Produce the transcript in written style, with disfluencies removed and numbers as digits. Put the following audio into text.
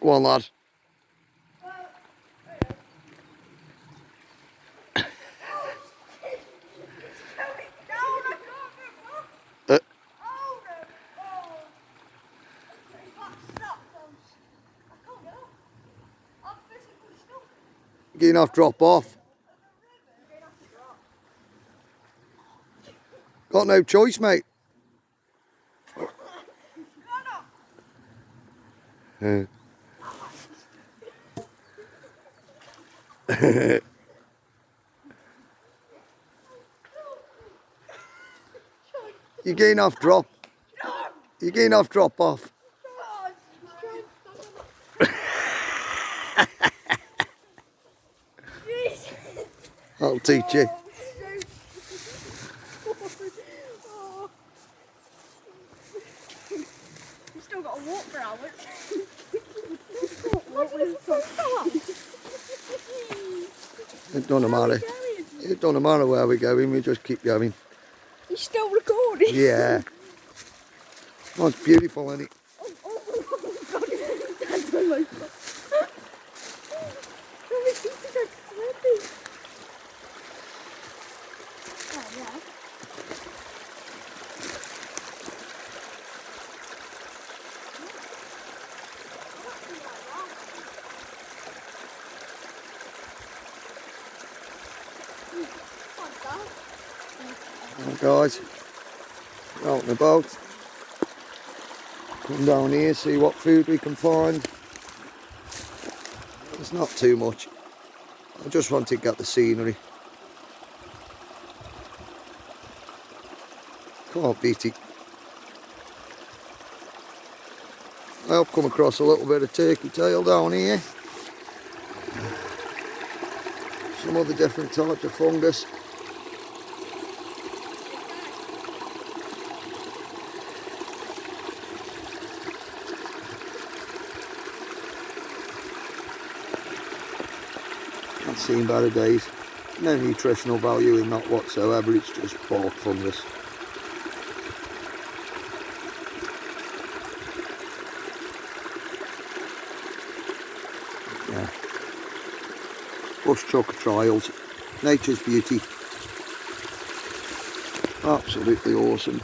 Go on, lad. Getting off, drop off. Got no choice, mate. You're getting off, drop. You're getting off, drop off. I'll teach you. You've still got to walk for hours. It doesn't matter. It doesn't matter where we're going, we just keep going. You're still recording? Yeah. Oh, it's beautiful, isn't it? Oh God. That's almost Right, guys, out and about. Come down here, see what food we can find. It's not too much. I just want to get the scenery. Can't beat it. I've come across a little bit of turkey tail down here. Some other different types of fungus. I've seen better days. No nutritional value in that whatsoever, it's just pork fungus. Yeah. Bush chuck trials. Nature's beauty. Absolutely awesome.